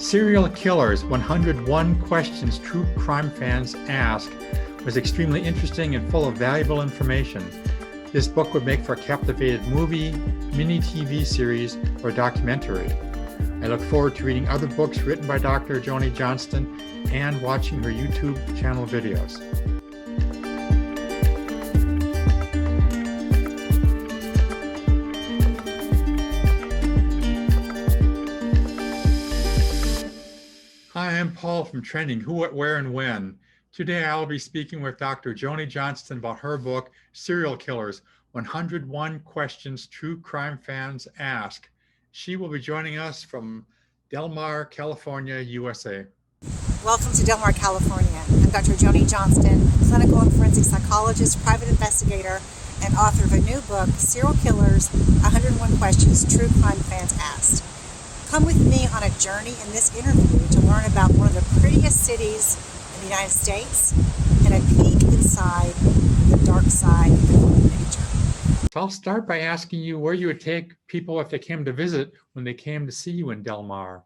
Serial Killers, 101 Questions True Crime Fans Ask was extremely interesting and full of valuable information. This book would make for a captivating movie, mini TV series, or documentary. I look forward to reading other books written by Dr. Joni Johnston and watching her YouTube channel videos. Hi, I'm Paul from Trending Who, What, Where, and When. Today I will be speaking with Dr. Joni Johnston about her book, Serial Killers, 101 Questions True Crime Fans Ask. She will be joining us from Del Mar, California, USA. Welcome to Del Mar, California. I'm Dr. Joni Johnston, clinical and forensic psychologist, private investigator, and author of a new book, Serial Killers, 101 Questions True Crime Fans Asked. Come with me on a journey in this interview to learn about one of the prettiest cities in the United States and a peek inside the dark side of nature. So I'll start by asking you where you would take people if they came to visit when they came to see you in Del Mar.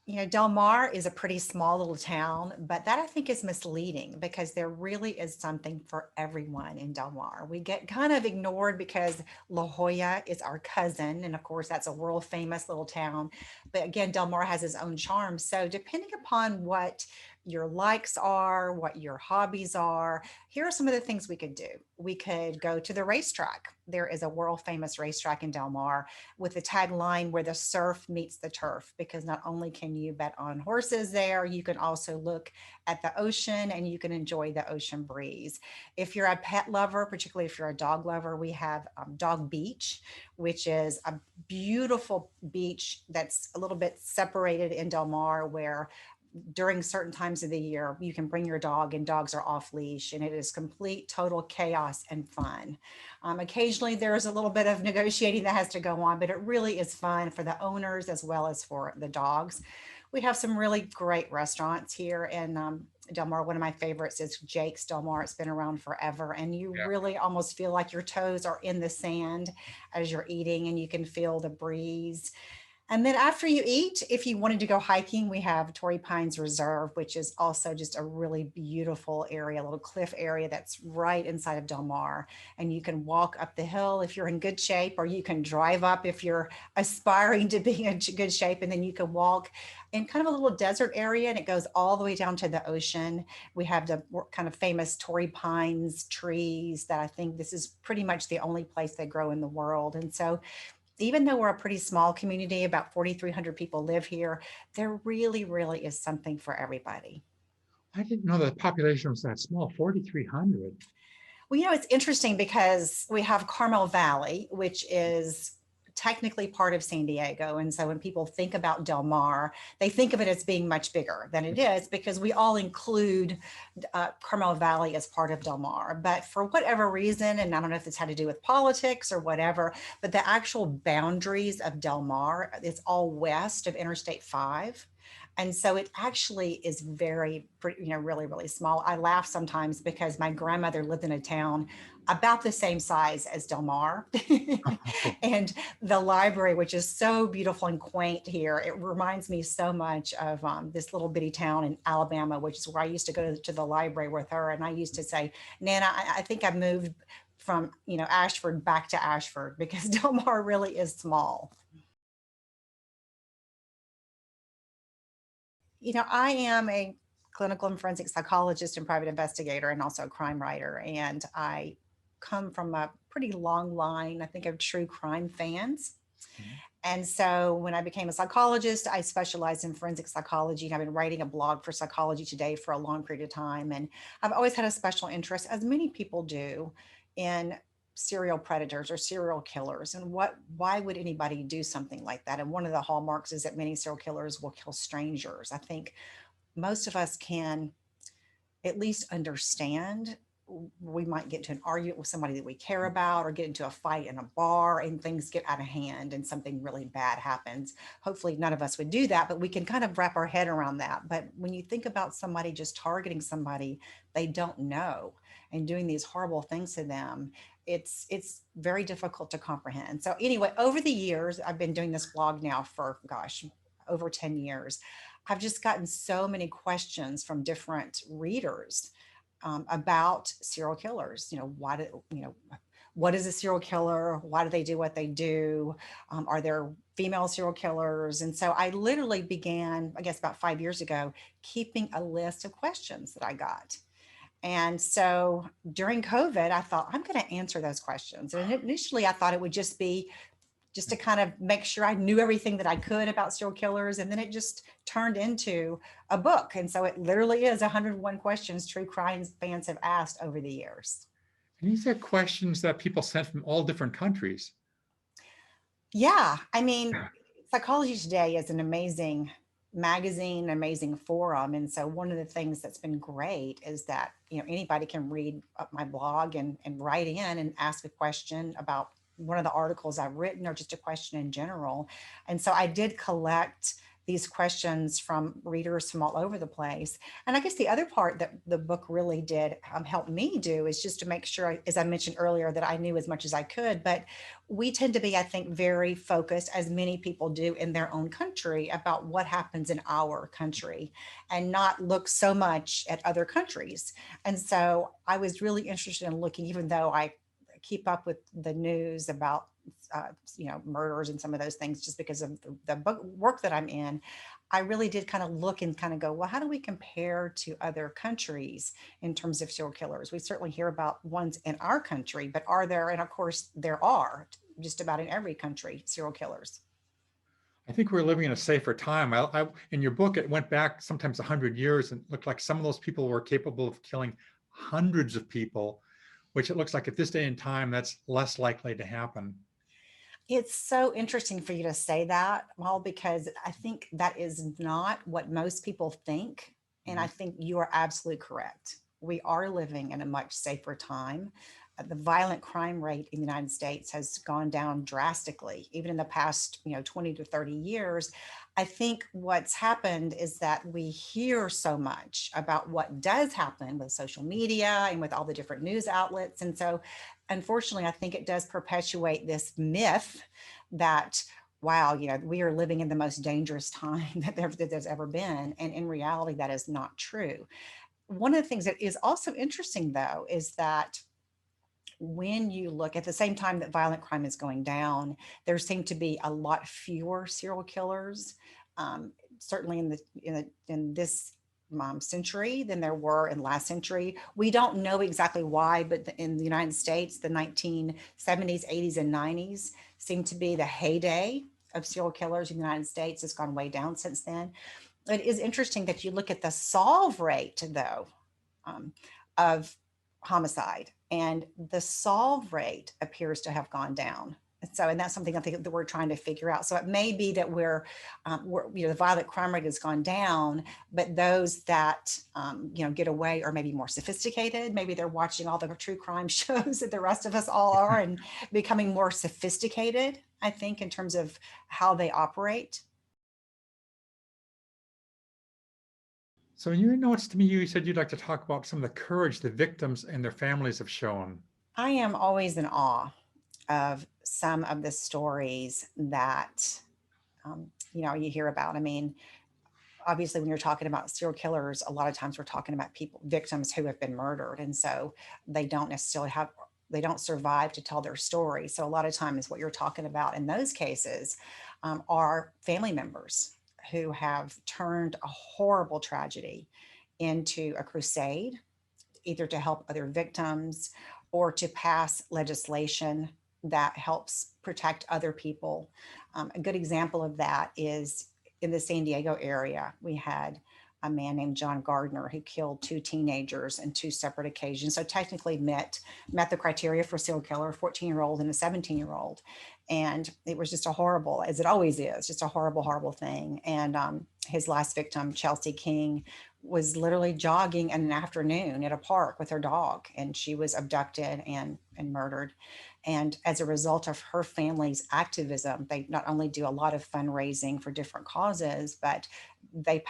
You know, Del Mar is a pretty small little town, but that I think is misleading because there really is something for everyone in Del Mar. We get kind of ignored because La Jolla is our cousin. And of course, that's a world famous little town. But again, Del Mar has its own charm. So depending upon what your likes are, what your hobbies are, here are some of the things we could do. We could go to the racetrack. There is a world famous racetrack in Del Mar with the tagline where the surf meets the turf, because not only can you bet on horses there, you can also look at the ocean and you can enjoy the ocean breeze. If you're a pet lover, particularly if you're a dog lover, we have Dog Beach, which is a beautiful beach that's a little bit separated in Del Mar, where during certain times of the year, you can bring your dog and dogs are off leash, and it is complete, total chaos and fun. Occasionally there is a little bit of negotiating that has to go on, but it really is fun for the owners as well as for the dogs. We have some really great restaurants here in Del Mar. One of my favorites is Jake's Del Mar. It's been around forever, and you really almost feel like your toes are in the sand as you're eating, and you can feel the breeze. And then after you eat, if you wanted to go hiking, we have Torrey Pines Reserve, which is also just a really beautiful area, a little cliff area that's right inside of Del Mar. And you can walk up the hill if you're in good shape, or you can drive up if you're aspiring to be in good shape. And then you can walk in kind of a little desert area, and it goes all the way down to the ocean. We have the kind of famous Torrey Pines trees that I think this is pretty much the only place they grow in the world. And so even though we're a pretty small community, about 4,300 people live here, there really, really is something for everybody. I didn't know the population was that small, 4,300. Well, you know, it's interesting because we have Carmel Valley, which is technically part of San Diego. And so when people think about Del Mar, they think of it as being much bigger than it is, because we all include Carmel Valley as part of Del Mar. But for whatever reason, and I don't know if it's had to do with politics or whatever, but the actual boundaries of Del Mar is all west of Interstate 5. And so it actually is very, really, really small. I laugh sometimes because my grandmother lived in a town about the same size as Del Mar. And the library, which is so beautiful and quaint here, it reminds me so much of this little bitty town in Alabama, which is where I used to go to the library with her. And I used to say, Nana, I think I moved from, Ashford back to Ashford, because Del Mar really is small. I am a clinical and forensic psychologist and private investigator, and also a crime writer. And I come from a pretty long line, I think, of true crime fans. Mm-hmm. And so when I became a psychologist, I specialized in forensic psychology, and I've been writing a blog for Psychology Today for a long period of time. And I've always had a special interest, as many people do, in serial predators or serial killers, and why would anybody do something like that? And one of the hallmarks is that many serial killers will kill strangers. I think most of us can at least understand. We might get into an argument with somebody that we care about, or get into a fight in a bar and things get out of hand and something really bad happens. Hopefully none of us would do that, but we can kind of wrap our head around that. But when you think about somebody just targeting somebody they don't know and doing these horrible things to them, it's very difficult to comprehend. So anyway, over the years, I've been doing this blog now for, over 10 years, I've just gotten so many questions from different readers about serial killers. What is a serial killer? Why do they do what they do? Are there female serial killers? And so I literally began, I guess about 5 years ago, keeping a list of questions that I got. And so during COVID, I thought, I'm going to answer those questions. And initially, I thought it would just be just to kind of make sure I knew everything that I could about serial killers. And then it just turned into a book. And so it literally is 101 questions true crime fans have asked over the years. And these are questions that people sent from all different countries. Yeah. I mean, Psychology Today is an amazing magazine, amazing forum. And so one of the things that's been great is that, anybody can read my blog and write in and ask a question about one of the articles I've written or just a question in general. And so I did collect these questions from readers from all over the place. And I guess the other part that the book really did help me do is just to make sure, as I mentioned earlier, that I knew as much as I could. But we tend to be, I think, very focused, as many people do in their own country, about what happens in our country and not look so much at other countries. And so I was really interested in looking, even though I keep up with the news about murders and some of those things just because of the book work that I'm in. I really did kind of look and kind of go, well, how do we compare to other countries in terms of serial killers? We certainly hear about ones in our country, but are there? And of course, there are just about in every country serial killers. I think we're living in a safer time. In your book, it went back sometimes 100 years and looked like some of those people were capable of killing hundreds of people, which it looks like at this day and time, that's less likely to happen. It's so interesting for you to say that, well, because I think that is not what most people think. And I think you are absolutely correct. We are living in a much safer time. The violent crime rate in the United States has gone down drastically, even in the past, 20 to 30 years. I think what's happened is that we hear so much about what does happen with social media and with all the different news outlets. And so, unfortunately, I think it does perpetuate this myth that, wow, we are living in the most dangerous time that there's ever been. And in reality, that is not true. One of the things that is also interesting, though, is that when you look at the same time that violent crime is going down, there seem to be a lot fewer serial killers, certainly in this century than there were in last century. We don't know exactly why, but in the United States, the 1970s, 80s, and 90s seem to be the heyday of serial killers in the United States. It's gone way down since then. It is interesting that you look at the solve rate, though, of homicide, and the solve rate appears to have gone down. And that's something I think that we're trying to figure out. So it may be that the violent crime rate has gone down, but those that, get away are maybe more sophisticated. Maybe they're watching all the true crime shows that the rest of us all are and becoming more sophisticated, I think, in terms of how they operate. So in your notes to me, you said you'd like to talk about some of the courage the victims and their families have shown. I am always in awe of some of the stories that, you hear about. I mean, obviously, when you're talking about serial killers, a lot of times we're talking about victims who have been murdered. And so they don't necessarily they don't survive to tell their story. So a lot of times what you're talking about in those cases are family members who have turned a horrible tragedy into a crusade, either to help other victims or to pass legislation that helps protect other people. A good example of that is in the San Diego area. We had a man named John Gardner who killed two teenagers in two separate occasions. So technically met the criteria for serial killer, a 14-year-old and a 17-year-old. And it was just a horrible, as it always is, just a horrible, horrible thing. And his last victim, Chelsea King, was literally jogging in an afternoon at a park with her dog, and she was abducted and murdered. And as a result of her family's activism, they not only do a lot of fundraising for different causes, but they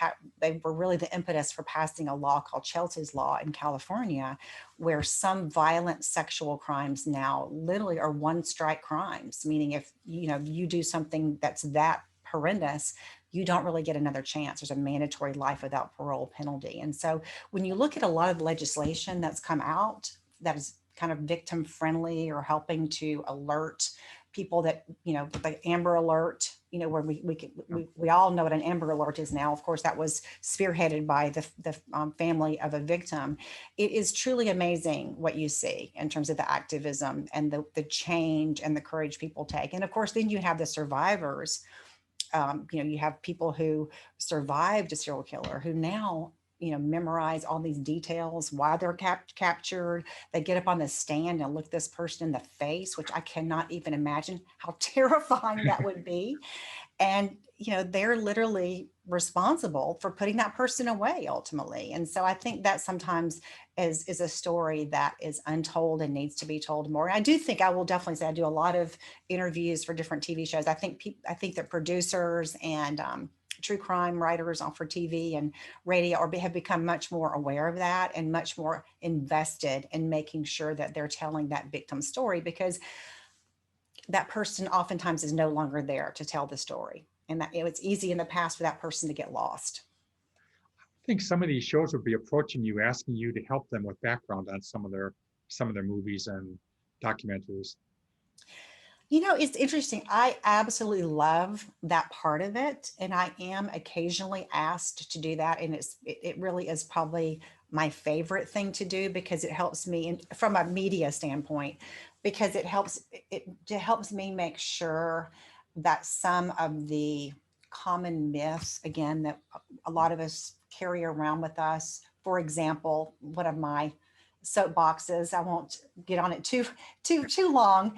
were really the impetus for passing a law called Chelsea's Law in California, where some violent sexual crimes now literally are one strike crimes, meaning if you do something that's that horrendous, you don't really get another chance. There's a mandatory life without parole penalty. And so when you look at a lot of legislation that's come out that is kind of victim friendly or helping to alert people that, the Amber Alert, where we all know what an Amber Alert is now. Of course, that was spearheaded by the family of a victim. It is truly amazing what you see in terms of the activism and the change and the courage people take. And of course, then you have the survivors. You have people who survived a serial killer who now, memorize all these details, why they're captured. They get up on the stand and look this person in the face, which I cannot even imagine how terrifying that would be. And, they're literally responsible for putting that person away ultimately. And so I think that sometimes is a story that is untold and needs to be told more. And I do think, I will definitely say, I do a lot of interviews for different TV shows. I think that producers and true crime writers on for TV and radio have become much more aware of that and much more invested in making sure that they're telling that victim story, because that person oftentimes is no longer there to tell the story. And that it's easy in the past for that person to get lost. I think some of these shows would be approaching you, asking you to help them with background on some of their movies and documentaries. It's interesting. I absolutely love that part of it. And I am occasionally asked to do that. And it really is probably my favorite thing to do, because it helps me from a media standpoint, because it helps me make sure that some of the common myths, again, that a lot of us carry around with us. For example, one of my soapboxes, I won't get on it too long,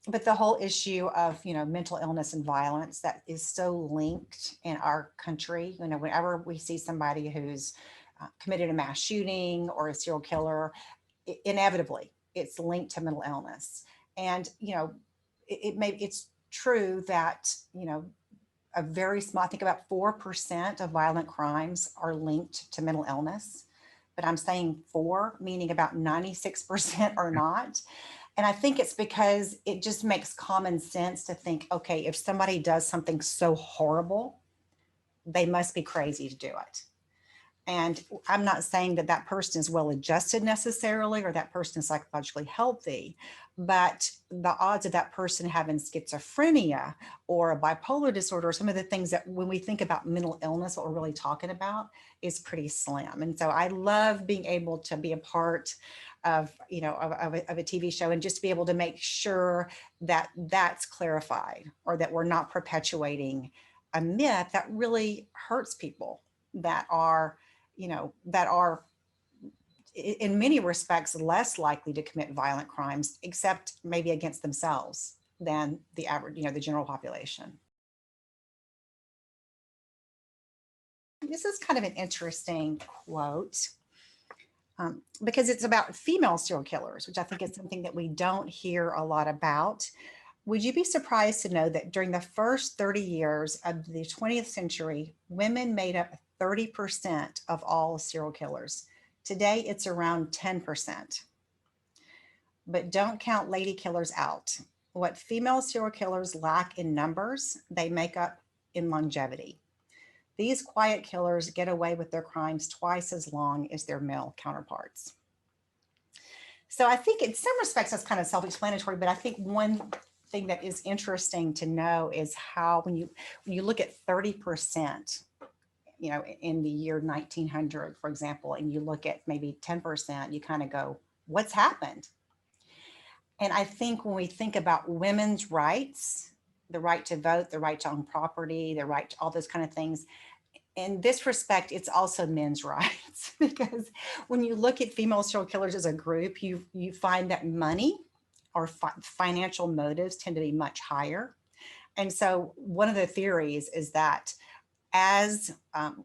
but the whole issue of, mental illness and violence that is so linked in our country. Whenever we see somebody who's committed a mass shooting or a serial killer, inevitably it's linked to mental illness. And, it's true that, a very small, I think about 4% of violent crimes are linked to mental illness, but I'm saying 4, meaning about 96% are not. And I think it's because it just makes common sense to think, okay, if somebody does something so horrible, they must be crazy to do it. And I'm not saying that that person is well adjusted necessarily, or that person is psychologically healthy, but the odds of that person having schizophrenia or a bipolar disorder, or some of the things that when we think about mental illness, what we're really talking about is pretty slim. And so I love being able to be a part of, of a TV show, and just to be able to make sure that that's clarified, or that we're not perpetuating a myth that really hurts people that are in many respects less likely to commit violent crimes, except maybe against themselves, than the average, the general population. This is kind of an interesting quote, because it's about female serial killers, which I think is something that we don't hear a lot about. Would you be surprised to know that during the first 30 years of the 20th century, women made up 30% of all serial killers? Today, it's around 10%. But don't count lady killers out. What female serial killers lack in numbers, they make up in longevity. These quiet killers get away with their crimes twice as long as their male counterparts. So I think in some respects that's kind of self-explanatory, but I think one thing that is interesting to know is how when you look at 30%, in the year 1900, for example, and you look at maybe 10%, you kind of go, what's happened? And I think when we think about women's rights, the right to vote, the right to own property, the right to all those kind of things, in this respect, it's also men's rights, because when you look at female serial killers as a group, you find that money or financial motives tend to be much higher. And so one of the theories is that as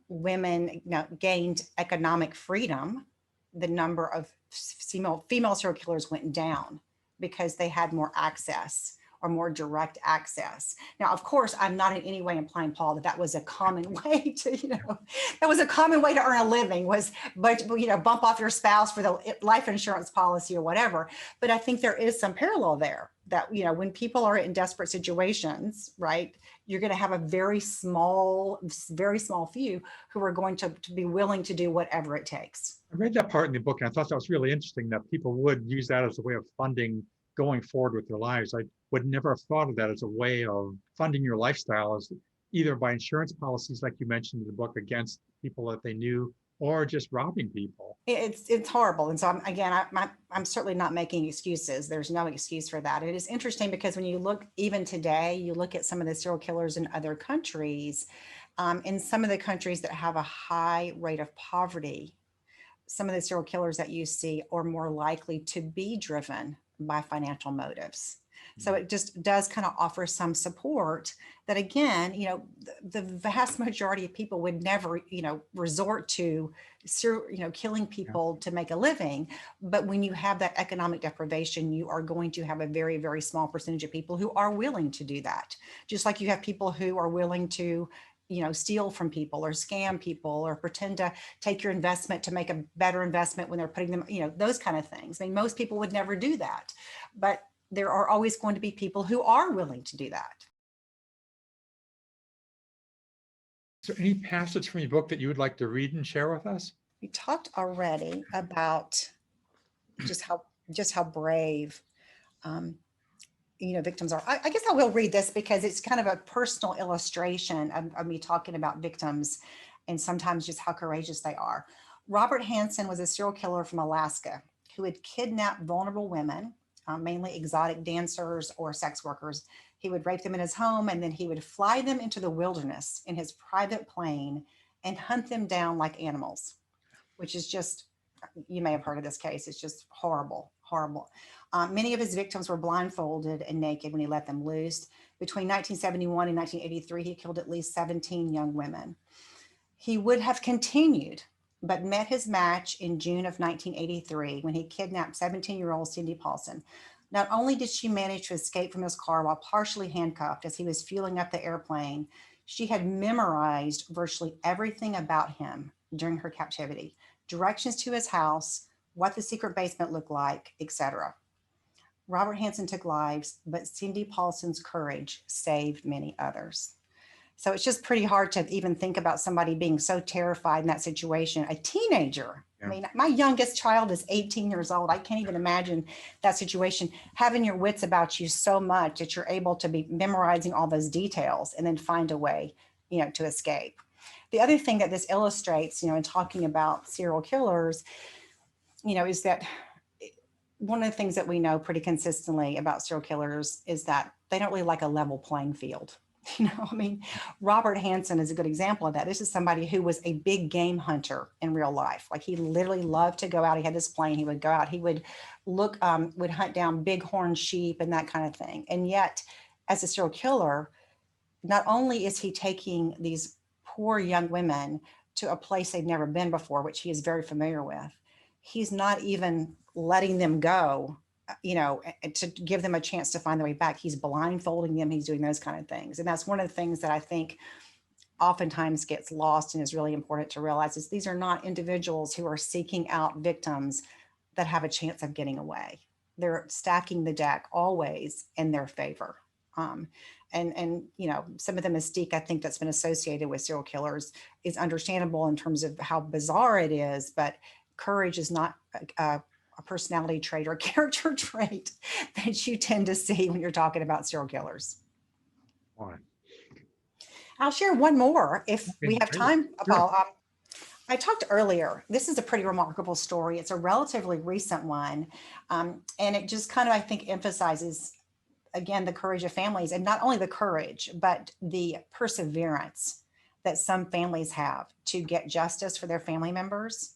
women gained economic freedom, the number of female serial killers went down because they had more access, or more direct access. Now, of course, I'm not in any way implying, Paul, that was a common way to, that was a common way to earn a living, was, but bump off your spouse for the life insurance policy or whatever. But I think there is some parallel there, that, when people are in desperate situations, right, you're going to have a very small few who are going to be willing to do whatever it takes. I read that part in the book, and I thought that was really interesting that people would use that as a way of funding going forward with their lives. I would never have thought of that as a way of funding your lifestyle, as either by insurance policies, like you mentioned in the book, against people that they knew, or just robbing people. It's horrible. And so I'm certainly not making excuses. There's no excuse for that. It is interesting because when you look, even today, you look at some of the serial killers in other countries, in some of the countries that have a high rate of poverty, some of the serial killers that you see are more likely to be driven by financial motives. So it just does kind of offer some support that, again, the vast majority of people would never, resort to, killing people to make a living. But when you have that economic deprivation, you are going to have a very, very small percentage of people who are willing to do that. Just like you have people who are willing to, steal from people or scam people or pretend to take your investment to make a better investment when they're putting them, those kind of things. I mean, most people would never do that, but there are always going to be people who are willing to do that. Is there any passage from your book that you would like to read and share with us? We talked already about just how brave, victims are. I guess I will read this because it's kind of a personal illustration of me talking about victims and sometimes just how courageous they are. Robert Hansen was a serial killer from Alaska who had kidnapped vulnerable women, mainly exotic dancers or sex workers. He would rape them in his home, and then he would fly them into the wilderness in his private plane and hunt them down like animals, which is just, you may have heard of this case. It's just horrible, horrible. Many of his victims were blindfolded and naked when he let them loose. Between 1971 and 1983, he killed at least 17 young women. He would have continued, but met his match in June of 1983 when he kidnapped 17-year-old Cindy Paulson. Not only did she manage to escape from his car while partially handcuffed as he was fueling up the airplane, she had memorized virtually everything about him during her captivity, directions to his house, what the secret basement looked like, etc. Robert Hansen took lives, but Cindy Paulson's courage saved many others. So it's just pretty hard to even think about somebody being so terrified in that situation. A teenager. Yeah. I mean, my youngest child is 18 years old. I can't even imagine that situation, having your wits about you so much that you're able to be memorizing all those details and then find a way, to escape. The other thing that this illustrates, in talking about serial killers, is that one of the things that we know pretty consistently about serial killers is that they don't really like a level playing field. Robert Hansen is a good example of that. This is somebody who was a big game hunter in real life. Like, he literally loved to go out. He had this plane. He would go out. He would would hunt down bighorn sheep and that kind of thing. And yet, as a serial killer, not only is he taking these poor young women to a place they've never been before, which he is very familiar with, he's not even letting them go, to give them a chance to find their way back. He's blindfolding them. He's doing those kind of things. And that's one of the things that I think oftentimes gets lost and is really important to realize is these are not individuals who are seeking out victims that have a chance of getting away. They're stacking the deck always in their favor. And some of the mystique I think that's been associated with serial killers is understandable in terms of how bizarre it is, but courage is not a personality trait or character trait that you tend to see when you're talking about serial killers. Why? I'll share one more if we have time, Paul. Sure. I talked earlier, this is a pretty remarkable story. It's a relatively recent one. And it just kind of, I think, emphasizes, again, the courage of families, and not only the courage, but the perseverance that some families have to get justice for their family members.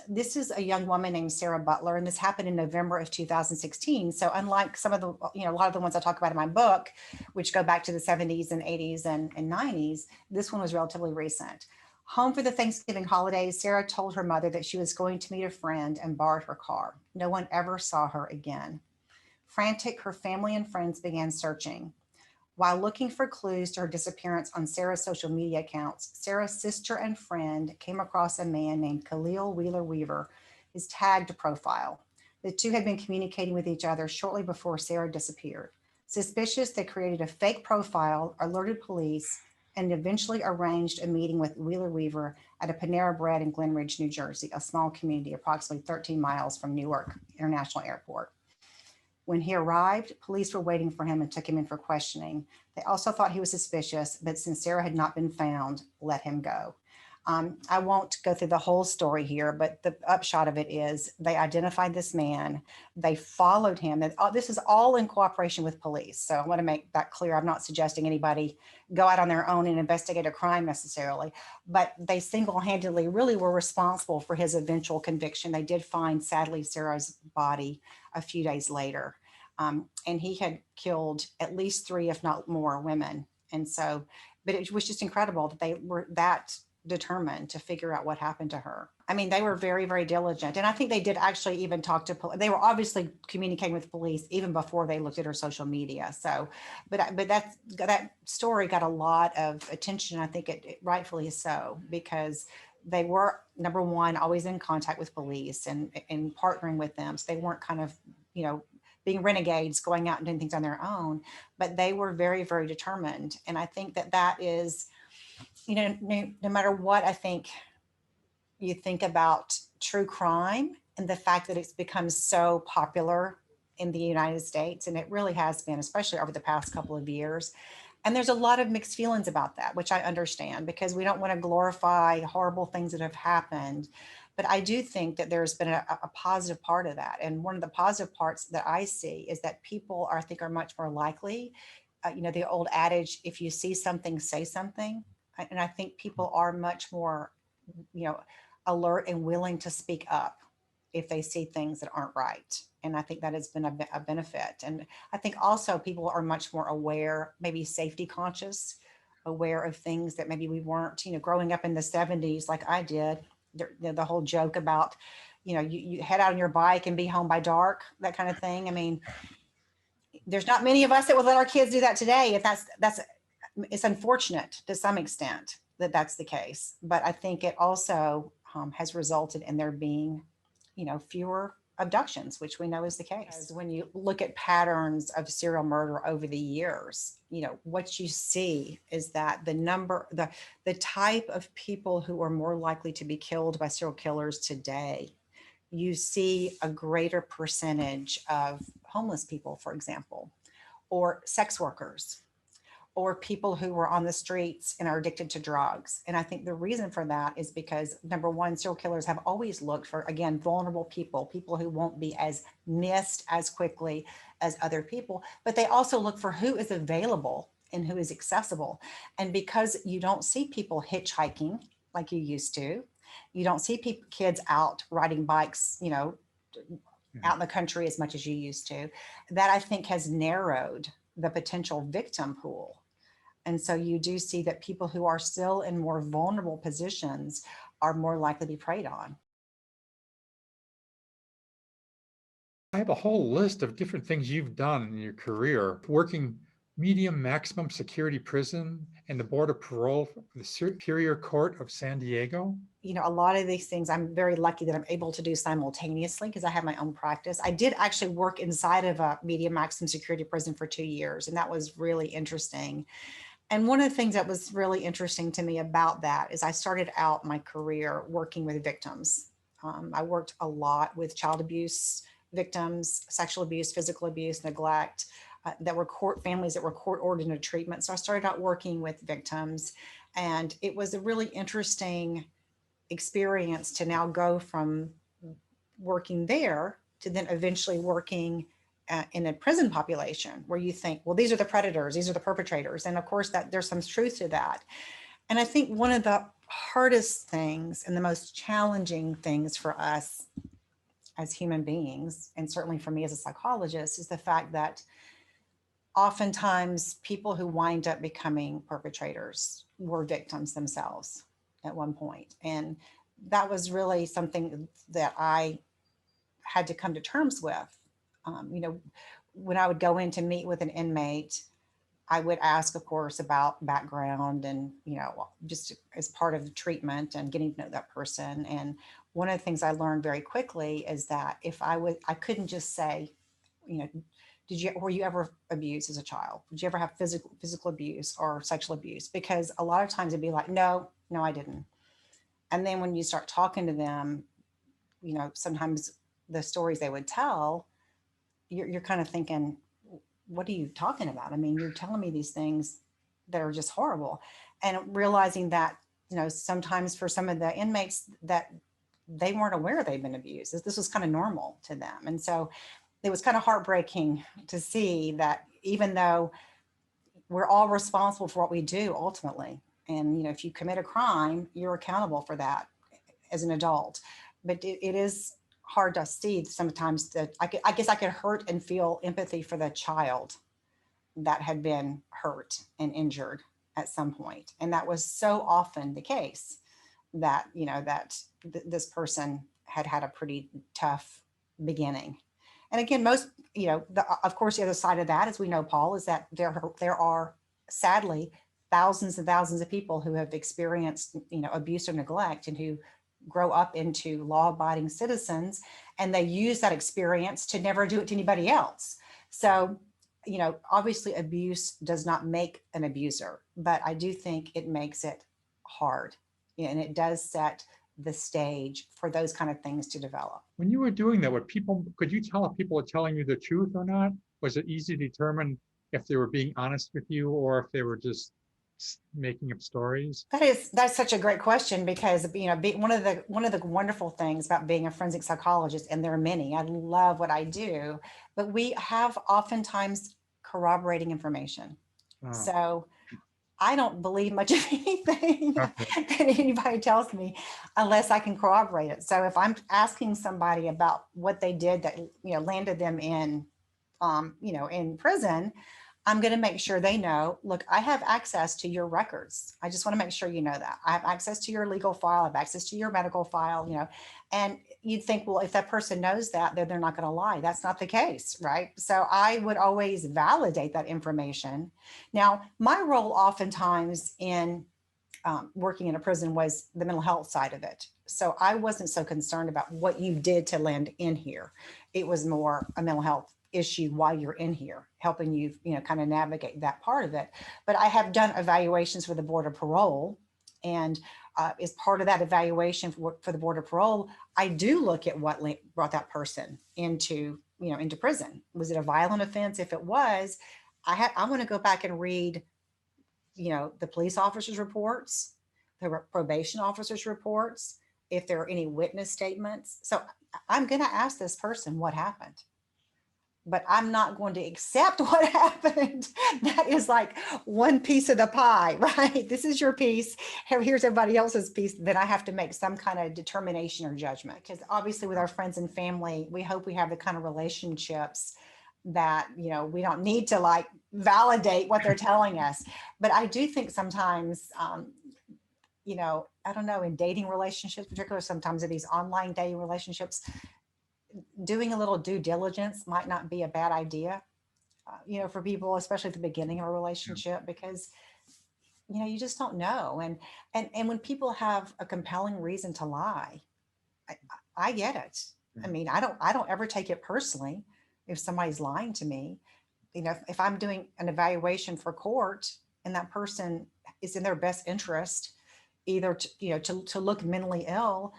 This is a young woman named Sarah Butler, and this happened in November of 2016. So unlike some of the, a lot of the ones I talk about in my book, which go back to the 70s and 80s and 90s, this one was relatively recent. Home for the Thanksgiving holidays, Sarah told her mother that she was going to meet a friend and borrowed her car. No one ever saw her again. Frantic, her family and friends began searching. While looking for clues to her disappearance on Sarah's social media accounts, Sarah's sister and friend came across a man named Khalil Wheeler Weaver, his tagged profile. The two had been communicating with each other shortly before Sarah disappeared. Suspicious, they created a fake profile, alerted police, and eventually arranged a meeting with Wheeler Weaver at a Panera Bread in Glen Ridge, New Jersey, a small community approximately 13 miles from Newark International Airport. When he arrived, police were waiting for him and took him in for questioning. They also thought he was suspicious, but since Sarah had not been found, let him go. I won't go through the whole story here, but the upshot of it is they identified this man. They followed him. And this is all in cooperation with police. So I want to make that clear. I'm not suggesting anybody go out on their own and investigate a crime necessarily, but they single-handedly really were responsible for his eventual conviction. They did find, sadly, Sarah's body a few days later. And he had killed at least 3, if not more, women. And so, but it was just incredible that they were that determined to figure out what happened to her. I mean, they were very, very diligent. And I think they did actually even talk to police. They were obviously communicating with police even before they looked at her social media. So, but that story got a lot of attention. I think it rightfully so, because they were, number one, always in contact with police and partnering with them. So they weren't kind of, being renegades going out and doing things on their own, but they were very, very determined. And I think that is, no matter what, I think you think about true crime and the fact that it's become so popular in the United States, and it really has been, especially over the past couple of years. And there's a lot of mixed feelings about that, which I understand, because we don't want to glorify horrible things that have happened. But I do think that there's been a positive part of that. And one of the positive parts that I see is that people I think are much more likely, the old adage, if you see something, say something. And I think people are much more, alert and willing to speak up if they see things that aren't right. And I think that has been a benefit. And I think also people are much more aware, maybe safety conscious, aware of things that maybe we weren't, growing up in the 70s, like I did, the whole joke about, you head out on your bike and be home by dark, that kind of thing. I mean, there's not many of us that would let our kids do that today. If it's unfortunate to some extent that that's the case, but I think it also has resulted in there being, fewer abductions, which we know is the case. As when you look at patterns of serial murder over the years, what you see is that the type of people who are more likely to be killed by serial killers today, you see a greater percentage of homeless people, for example, or sex workers, or people who were on the streets and are addicted to drugs. And I think the reason for that is because, number one, serial killers have always looked for, again, vulnerable people who won't be as missed as quickly as other people, but they also look for who is available and who is accessible. And because you don't see people hitchhiking like you used to, you don't see kids out riding bikes, out in the country as much as you used to, that I think has narrowed the potential victim pool. And so you do see that people who are still in more vulnerable positions are more likely to be preyed on. I have a whole list of different things you've done in your career, working medium maximum security prison and the Board of Parole for the Superior Court of San Diego. A lot of these things I'm very lucky that I'm able to do simultaneously because I have my own practice. I did actually work inside of a medium maximum security prison for 2 years, and that was really interesting. And one of the things that was really interesting to me about that is I started out my career working with victims. I worked a lot with child abuse victims, sexual abuse, physical abuse, neglect, that were families that were court ordered into treatment. So I started out working with victims, and it was a really interesting experience to now go from working there to then eventually working in a prison population where you think, well, these are the predators, these are the perpetrators. And of course that there's some truth to that. And I think one of the hardest things and the most challenging things for us as human beings, and certainly for me as a psychologist, is the fact that oftentimes people who wind up becoming perpetrators were victims themselves at one point. And that was really something that I had to come to terms with. When I would go in to meet with an inmate, I would ask, of course, about background and, just as part of the treatment and getting to know that person. And one of the things I learned very quickly is that if I couldn't just say, you know, were you ever abused as a child? Did you ever have physical abuse or sexual abuse? Because a lot of times it'd be like, no, I didn't. And then when you start talking to them, sometimes the stories they would tell, you're kind of thinking, what are you talking about? I mean, you're telling me these things that are just horrible. And realizing that, sometimes for some of the inmates that they weren't aware they'd been abused. This was kind of normal to them. And so it was kind of heartbreaking to see that even though we're all responsible for what we do ultimately, and if you commit a crime, you're accountable for that as an adult. But it is hard to see sometimes that I guess I could hurt and feel empathy for the child that had been hurt and injured at some point. And that was so often the case that, this person had had a pretty tough beginning. And again, most, of course, the other side of that, as we know, Paul, is that there are sadly thousands and thousands of people who have experienced, abuse or neglect and who grow up into law-abiding citizens, and they use that experience to never do it to anybody else. So, obviously abuse does not make an abuser, but I do think it makes it hard, and it does set the stage for those kind of things to develop. When you were doing that, could you tell if people were telling you the truth or not? Was it easy to determine if they were being honest with you or if they were just making up stories? That's such a great question, because one of the wonderful things about being a forensic psychologist, and there are many, I love what I do, but we have oftentimes corroborating information. Oh. So I don't believe much of anything that anybody tells me unless I can corroborate it. So if I'm asking somebody about what they did that landed them in in prison, I'm going to make sure they know, look, I have access to your records. I just want to make sure you know that. I have access to your legal file, I have access to your medical file, and you'd think, well, if that person knows that, then they're not going to lie. That's not the case, right? So I would always validate that information. Now, my role oftentimes in working in a prison was the mental health side of it. So I wasn't so concerned about what you did to land in here. It was more a mental health issue while you're in here, helping you, kind of navigate that part of it. But I have done evaluations for the Board of Parole. And as part of that evaluation for the Board of Parole, I do look at what brought that person into prison. Was it a violent offense? If it was, I want to go back and read, the police officers' reports, the probation officers' reports, if there are any witness statements. So I'm going to ask this person what happened, but I'm not going to accept what happened. That is like one piece of the pie, right? This is your piece. Here's everybody else's piece. Then I have to make some kind of determination or judgment, because obviously with our friends and family, we hope we have the kind of relationships that, we don't need to like validate what they're telling us. But I do think sometimes, I don't know, in dating relationships, particularly sometimes in these online dating relationships, doing a little due diligence might not be a bad idea, for people, especially at the beginning of a relationship, because, you just don't know. And when people have a compelling reason to lie, I get it. I mean, I don't ever take it personally if somebody's lying to me. If I'm doing an evaluation for court and that person is in their best interest, either to look mentally ill,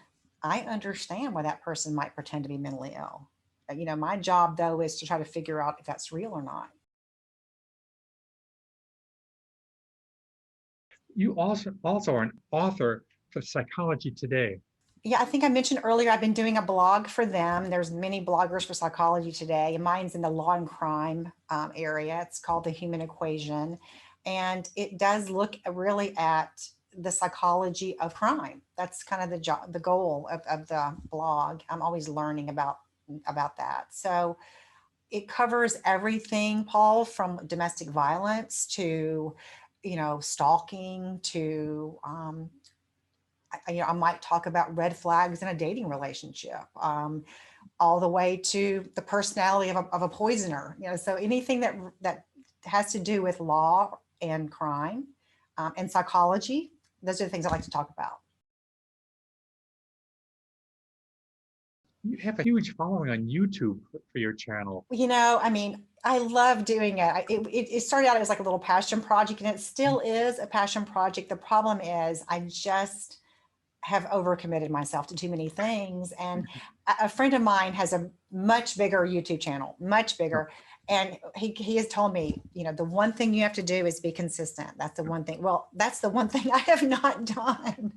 I understand why that person might pretend to be mentally ill. My job though is to try to figure out if that's real or not. You also are an author for Psychology Today. Yeah, I think I mentioned earlier, I've been doing a blog for them. There's many bloggers for Psychology Today, and mine's in the law and crime area. It's called The Human Equation. And it does look really at the psychology of crime. That's kind of the goal of the blog. I'm always learning about that. So it covers everything, Paul, from domestic violence to, stalking to, I might talk about red flags in a dating relationship, all the way to the personality of a poisoner. So anything that has to do with law and crime and psychology, those are the things I like to talk about. You have a huge following on YouTube for your channel. I mean, I love doing it. It started out as like a little passion project, and it still is a passion project. The problem is I just have overcommitted myself to too many things. And a friend of mine has a much bigger YouTube channel, much bigger. And he has told me, the one thing you have to do is be consistent. That's the one thing. Well, that's the one thing I have not done.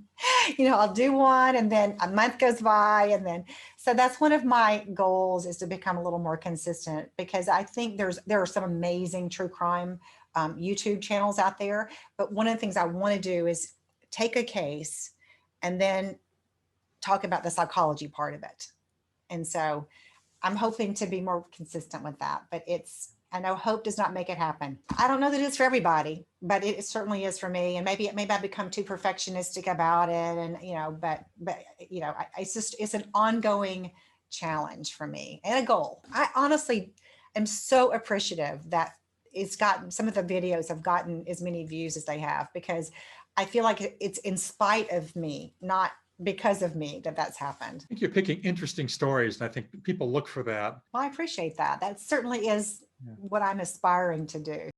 I'll do one and then a month goes by. So that's one of my goals, is to become a little more consistent, because I think there are some amazing true crime YouTube channels out there. But one of the things I want to do is take a case and then talk about the psychology part of it. And so I'm hoping to be more consistent with that, but I know hope does not make it happen. I don't know that it's for everybody, but it certainly is for me. And maybe I become too perfectionistic about it. And, it's an ongoing challenge for me and a goal. I honestly am so appreciative that some of the videos have gotten as many views as they have, because I feel like it's in spite of me, not because of me, that's happened. I think you're picking interesting stories, and I think people look for that. Well, I appreciate that. That certainly is what I'm aspiring to do.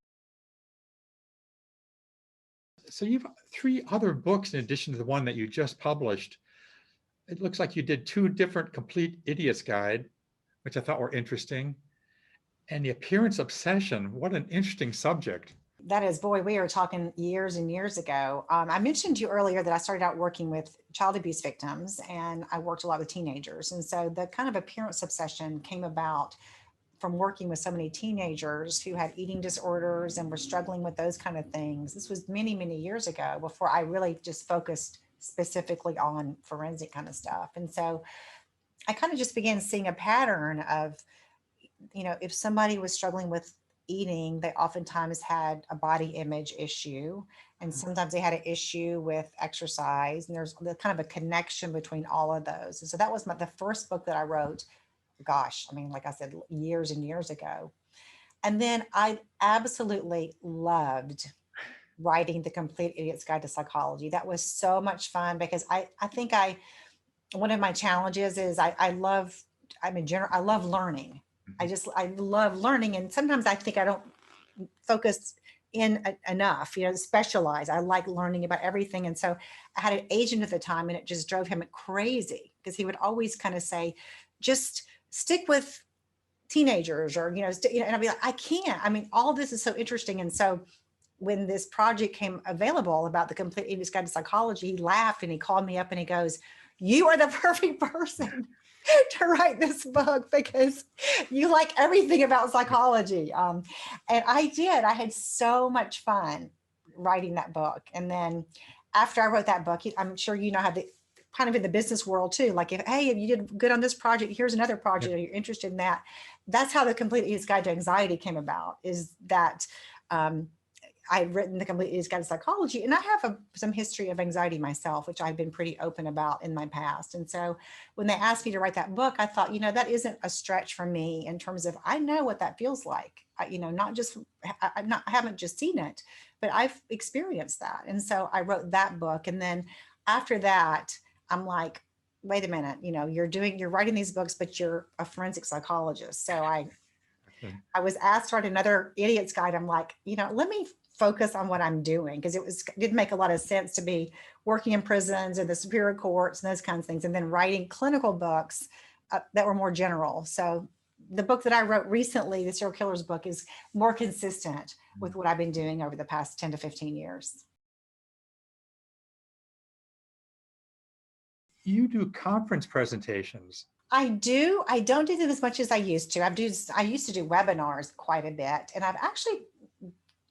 So you've 3 other books in addition to the one that you just published. It looks like you did 2 different Complete Idiot's Guide, which I thought were interesting. And the appearance obsession, what an interesting subject. That is, boy, we were talking years and years ago. I mentioned to you earlier that I started out working with child abuse victims, and I worked a lot with teenagers. And so the kind of appearance obsession came about from working with so many teenagers who had eating disorders and were struggling with those kind of things. This was many, many years ago, before I really just focused specifically on forensic kind of stuff. And so I kind of just began seeing a pattern of, if somebody was struggling with eating, they oftentimes had a body image issue, and sometimes they had an issue with exercise. And there's kind of a connection between all of those. And so that was the first book that I wrote. Gosh, I mean, like I said, years and years ago. And then I absolutely loved writing The Complete Idiot's Guide to Psychology. That was so much fun, because I think one of my challenges is I love learning. I love learning. And sometimes I think I don't focus in enough, specialize. I like learning about everything. And so I had an agent at the time, and it just drove him crazy, because he would always kind of say, just stick with teenagers, or, and I'd be like, I can't. I mean, all this is so interesting. And so when this project came available about The Complete Idiot's Guide to Psychology, he laughed and he called me up and he goes, "You are the perfect person to write this book, because you like everything about psychology." And I did. I had so much fun writing that book. And then after I wrote that book, I'm sure how the kind of in the business world too, like, if you did good on this project, here's another project, or you're interested in that. That's how The Complete Idiot's Guide to Anxiety came about, is that I'd written The Complete Idiot's Guide to Psychology, and I have some history of anxiety myself, which I've been pretty open about in my past. And so when they asked me to write that book, I thought, that isn't a stretch for me, in terms of, I know what that feels like. I haven't just seen it, but I've experienced that. And so I wrote that book. And then after that, I'm like, wait a minute, you're writing these books, but you're a forensic psychologist. So I was asked to write another Idiot's Guide. I'm like, let me focus on what I'm doing, because it didn't make a lot of sense to be working in prisons or the superior courts and those kinds of things, and then writing clinical books that were more general. So the book that I wrote recently, the serial killer's book, is more consistent with what I've been doing over the past 10 to 15 years. You do conference presentations. I do. I don't do them as much as I used to. I used to do webinars quite a bit, and I've actually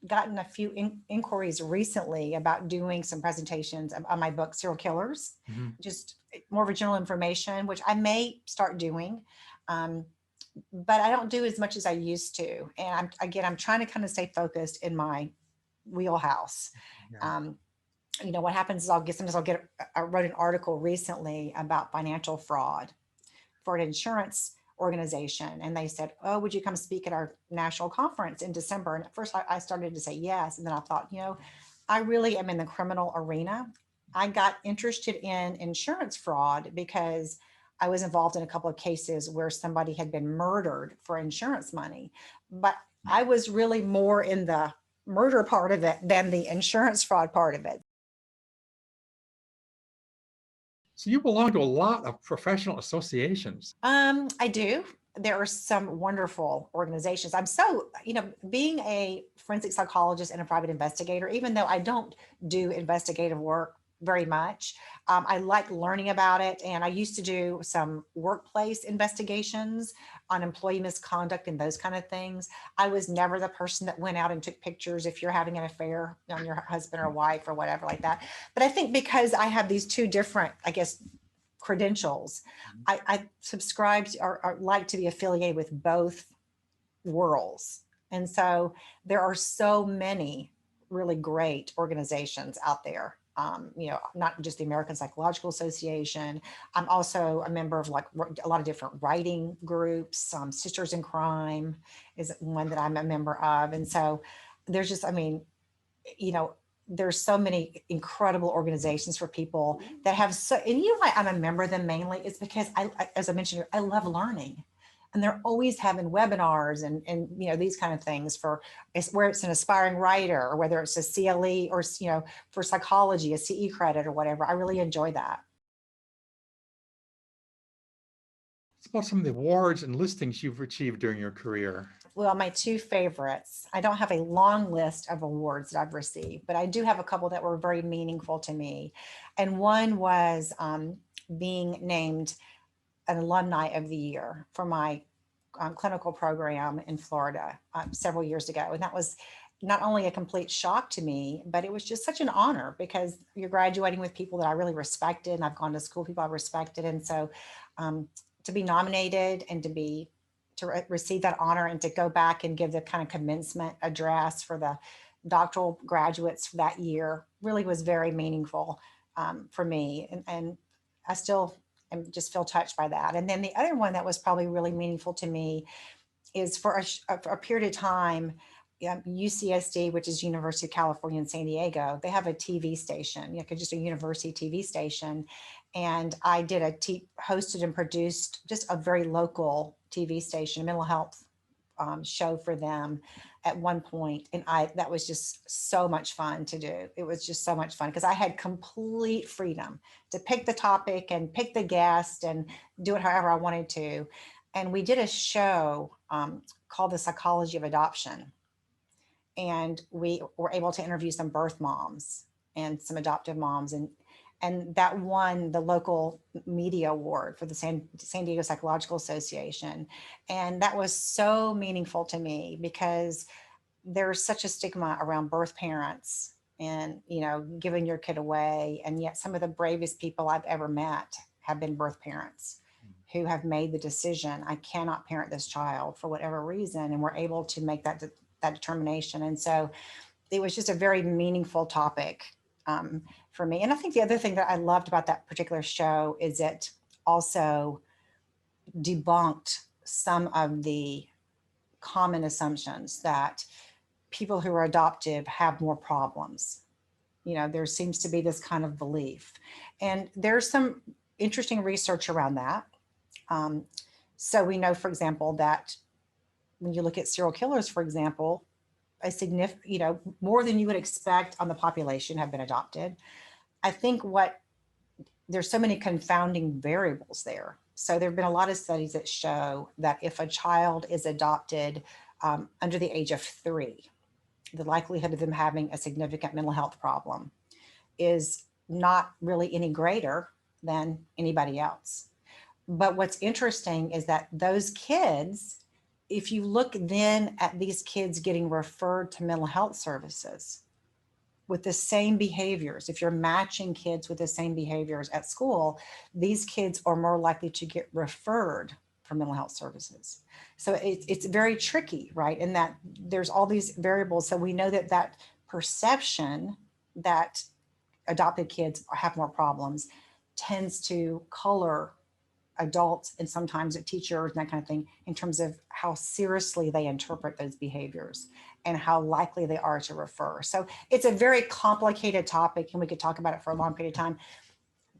gotten a few inquiries recently about doing some presentations on my book, Serial Killers, just more of a general information, which I may start doing. But I don't do as much as I used to. And I'm trying to kind of stay focused in my wheelhouse. Yeah. What happens is I wrote an article recently about financial fraud for an insurance organization. And they said, "Oh, would you come speak at our national conference in December?" And at first I started to say yes. And then I thought, I really am in the criminal arena. I got interested in insurance fraud because I was involved in a couple of cases where somebody had been murdered for insurance money, but I was really more in the murder part of it than the insurance fraud part of it. So you belong to a lot of professional associations. I do. There are some wonderful organizations. I'm so, being a forensic psychologist and a private investigator, even though I don't do investigative work very much, I like learning about it. And I used to do some workplace investigations on employee misconduct and those kind of things. I was never the person that went out and took pictures if you're having an affair on your husband or wife or whatever like that. But I think because I have these two different, I guess, credentials, I subscribe to, or like to be affiliated with both worlds. And so there are so many really great organizations out there. Not just the American Psychological Association. I'm also a member of like a lot of different writing groups. Sisters in Crime is one that I'm a member of. And so there's just, you know, there's so many incredible organizations for people that have so, and you know why I'm a member of them mainly? It's because as I mentioned, I love learning. And they're always having webinars and these kind of things for where it's an aspiring writer or whether it's a CLE or, for psychology, a CE credit or whatever. I really enjoy that. It's about some of the awards and listings you've achieved during your career. Well, my two favorites, I don't have a long list of awards that I've received, but I do have a couple that were very meaningful to me. And one was being named an alumni of the year for my clinical program in Florida several years ago. And that was not only a complete shock to me, but it was just such an honor because you're graduating with people that I really respected and I've gone to school people I respected. And so to be nominated and to receive that honor and to go back and give the kind of commencement address for the doctoral graduates for that year really was very meaningful for me. And I still just feel touched by that. And then the other one that was probably really meaningful to me is for a period of time, UCSD, which is University of California in San Diego, they have a TV station, just a university TV station. And I hosted and produced just a very local TV station, a mental health show for them at one point. And that was just so much fun to do. It was just so much fun because I had complete freedom to pick the topic and pick the guest and do it however I wanted to. And we did a show called The Psychology of Adoption. And we were able to interview some birth moms and some adoptive moms. And that won the local media award for the San Diego Psychological Association. And that was so meaningful to me because there's such a stigma around birth parents and, giving your kid away. And yet some of the bravest people I've ever met have been birth parents who have made the decision, I cannot parent this child for whatever reason. And we're able to make that determination. And so it was just a very meaningful topic for me. And I think the other thing that I loved about that particular show is it also debunked some of the common assumptions that people who are adoptive have more problems. There seems to be this kind of belief. And there's some interesting research around that. So we know, for example, that when you look at serial killers, for example, a significant, more than you would expect on the population have been adopted. I think there's so many confounding variables there. So there have been a lot of studies that show that if a child is adopted under the age of 3, the likelihood of them having a significant mental health problem is not really any greater than anybody else. But what's interesting is that those kids, if you look then at these kids getting referred to mental health services with the same behaviors, if you're matching kids with the same behaviors at school, these kids are more likely to get referred for mental health services. So it's very tricky, right? And that there's all these variables. So we know that perception that adopted kids have more problems tends to color adults and sometimes teachers and that kind of thing in terms of how seriously they interpret those behaviors and how likely they are to refer. So it's a very complicated topic and we could talk about it for a long period of time.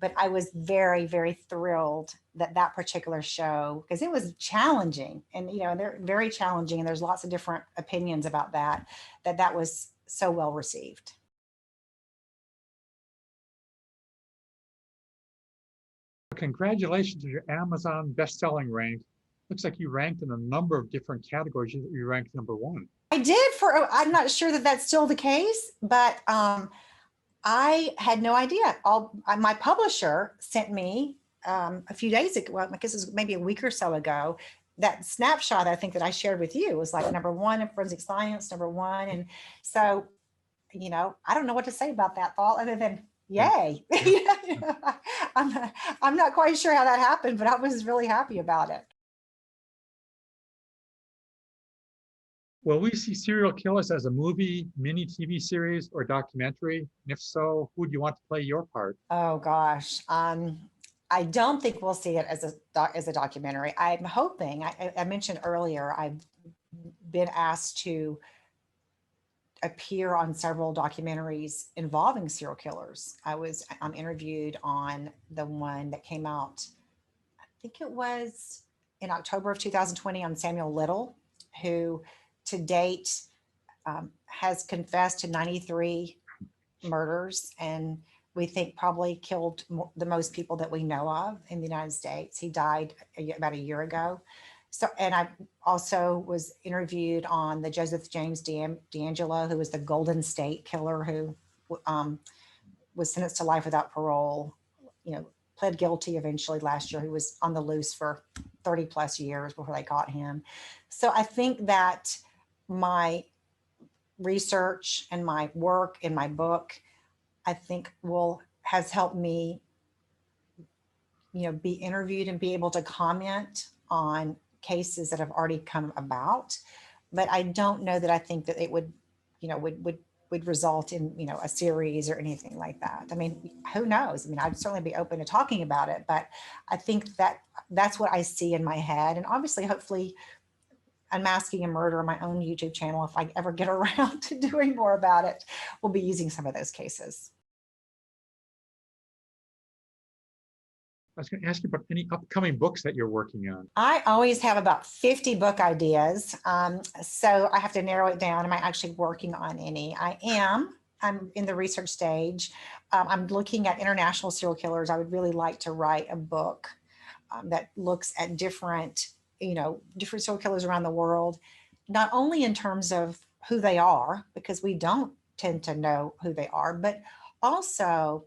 but I was very, very thrilled that that particular show, because it was challenging and, they're very challenging. And there's lots of different opinions about that, that was so well received. Congratulations on your Amazon best-selling rank. Looks like you ranked in a number of different categories. You ranked #1. I did I'm not sure that that's still the case, but I had no idea. My publisher sent me a few days ago, well, I guess it was maybe a week or so ago, that snapshot I think that I shared with you was like #1 in forensic science, #1. And so, I don't know what to say about that, all other than yay. I'm not quite sure how that happened, but I was really happy about it. Will we see serial killers as a movie, mini TV series, or documentary? And if so, who do you want to play your part? Oh gosh. I don't think we'll see it as a documentary. I'm hoping, I mentioned earlier, I've been asked to appear on several documentaries involving serial killers. I'm interviewed on the one that came out, I think it was in October of 2020, on Samuel Little, who to date has confessed to 93 murders, and we think probably killed the most people that we know of in the United States. He died about a year ago. So, and I also was interviewed on the Joseph James D'Angelo, who was the Golden State Killer, who was sentenced to life without parole, pled guilty eventually last year. He was on the loose for 30 plus years before they caught him. So I think that my research and my work in my book, I think has helped me, be interviewed and be able to comment on cases that have already come about. But I don't know that I think that it would, would result in, a series or anything like that. I mean, who knows? I mean, I'd certainly be open to talking about it, but I think that that's what I see in my head. And obviously, hopefully, Unmasking a Murder, my own YouTube channel, if I ever get around to doing more about it, we'll be using some of those cases. I was going to ask you about any upcoming books that you're working on. I always have about 50 book ideas. So I have to narrow it down. Am I actually working on any? I'm in the research stage. I'm looking at international serial killers. I would really like to write a book that looks at different serial killers around the world, not only in terms of who they are, because we don't tend to know who they are, but also,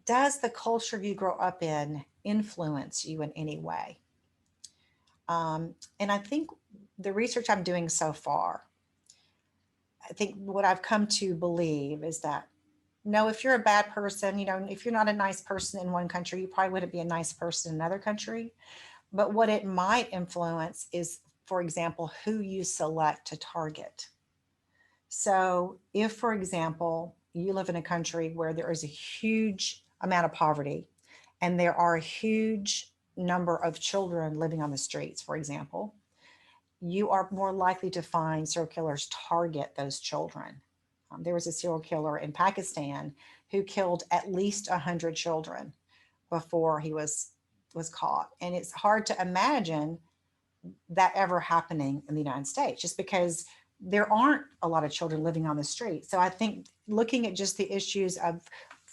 does the culture you grow up in influence you in any way? And I think the research I'm doing so far, I think what I've come to believe is that, no, if you're a bad person, if you're not a nice person in one country, you probably wouldn't be a nice person in another country. But what it might influence is, for example, who you select to target. So if, for example, you live in a country where there is a huge amount of poverty and there are a huge number of children living on the streets, for example, you are more likely to find serial killers target those children. There was a serial killer in Pakistan who killed at least 100 children before he was caught. And it's hard to imagine that ever happening in the United States, just because there aren't a lot of children living on the street. So I think looking at just the issues of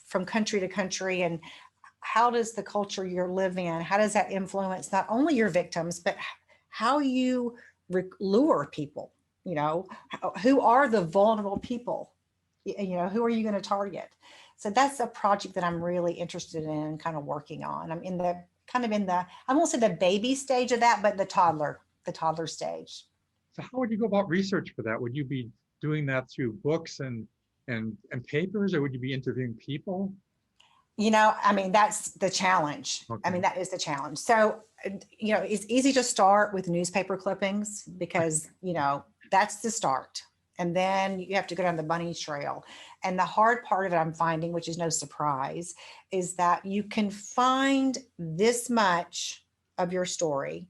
from country to country, and how does the culture you're living in, how does that influence not only your victims, but how you lure people, who are the vulnerable people, who are you going to target? So that's a project that I'm really interested in kind of working on. I'm I won't say the baby stage of that, but the toddler stage. So how would you go about research for that? Would you be doing that through books and papers, or would you be interviewing people? I mean, that's the challenge. Okay. I mean, that is the challenge. So, it's easy to start with newspaper clippings because, that's the start. And then you have to go down the bunny trail. And the hard part of it, I'm finding, which is no surprise, is that you can find this much of your story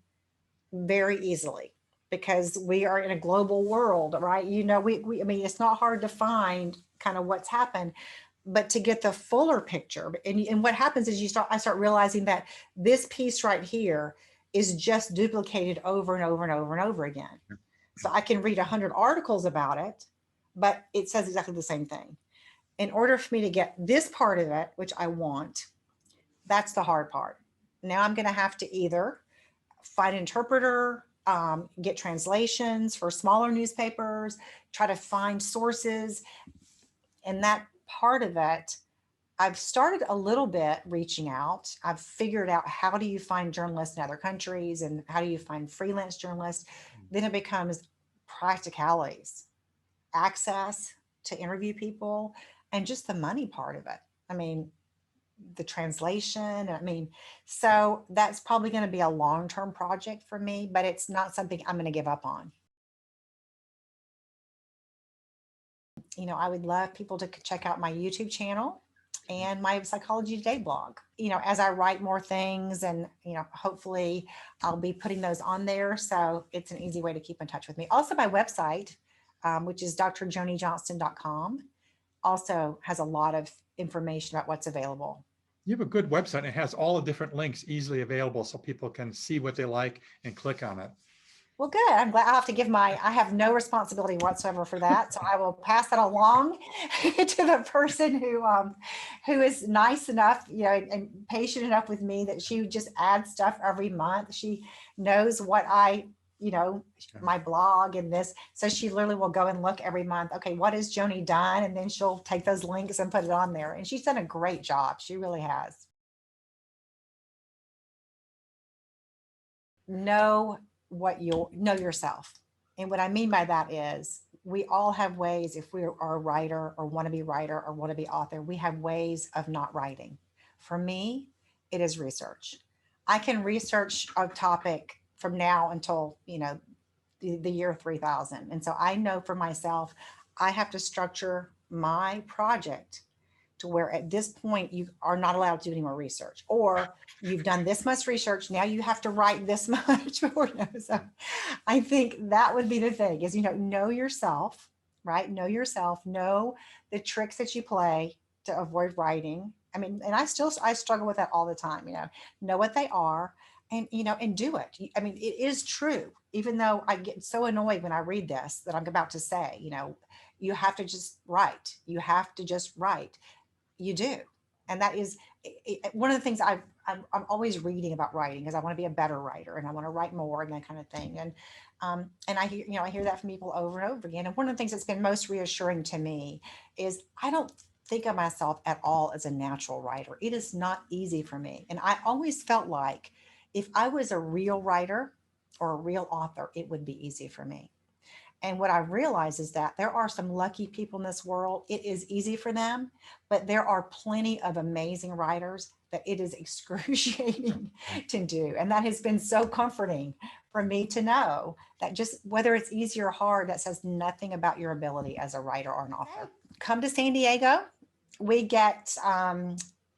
very easily because we are in a global world, right? I mean, it's not hard to find kind of what's happened. but to get the fuller picture. And what happens is I start realizing that this piece right here is just duplicated over and over and over and over again. So I can read 100 articles about it, but it says exactly the same thing. In order for me to get this part of it, which I want, that's the hard part. Now I'm going to have to either find an interpreter, get translations for smaller newspapers, try to find sources. And that part of it, I've started a little bit reaching out. I've figured out how do you find journalists in other countries and how do you find freelance journalists. Then it becomes practicalities, access to interview people, and just the money part of it. I mean, the translation. I mean, so that's probably going to be a long-term project for me, but it's not something I'm going to give up on. You know, I would love people to check out my YouTube channel and my Psychology Today blog. You know, as I write more things and, you know, hopefully I'll be putting those on there. So it's an easy way to keep in touch with me. Also my website, which is drjonijohnston.com, also has a lot of information about what's available. You have a good website and it has all the different links easily available so people can see what they like and click on it. Well, good. I'm glad. I'll have to give I have no responsibility whatsoever for that. So I will pass that along to the person who is nice enough, you know, and patient enough with me that she just adds stuff every month. She knows what you know, my blog and this. So she literally will go and look every month. Okay, what has Joni done? And then she'll take those links and put it on there. And she's done a great job. She really has. Know yourself. And what I mean by that is we all have ways, if we are a writer or want to be writer or want to be author, we have ways of not writing. For me, it is research. I can research a topic from now until, you know, the year 3000. And so I know for myself, I have to structure my project to where at this point you are not allowed to do any more research, or you've done this much research. Now you have to write this much. So I think that would be the thing is, you know yourself, right? Know yourself, know the tricks that you play to avoid writing. I mean, and I struggle with that all the time, you know what they are and, you know, and do it. I mean, it is true, even though I get so annoyed when I read this that I'm about to say, you know, you have to just write. You have to just write. You do. And that is one of the things I'm always reading about writing because I want to be a better writer and I want to write more and that kind of thing. And I hear that from people over and over again. And one of the things that's been most reassuring to me is I don't think of myself at all as a natural writer. It is not easy for me. And I always felt like if I was a real writer or a real author, it would be easy for me. And what I realize is that there are some lucky people in this world. It is easy for them, but there are plenty of amazing writers that it is excruciating to do. And that has been so comforting for me to know that just whether it's easy or hard, that says nothing about your ability as a writer or an author. Come to San Diego. We get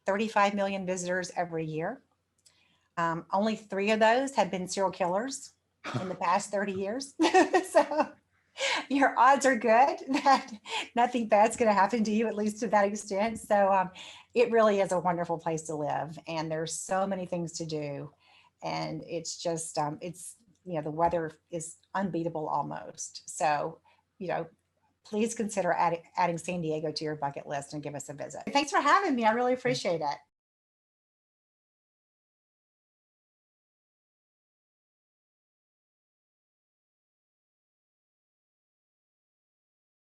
35 million visitors every year. Only 3 of those have been serial killers in the past 30 years. So your odds are good that nothing bad's going to happen to you, at least to that extent. So it really is a wonderful place to live. And there's so many things to do. And it's just, you know, the weather is unbeatable almost. So, you know, please consider adding San Diego to your bucket list and give us a visit. Thanks for having me. I really appreciate it.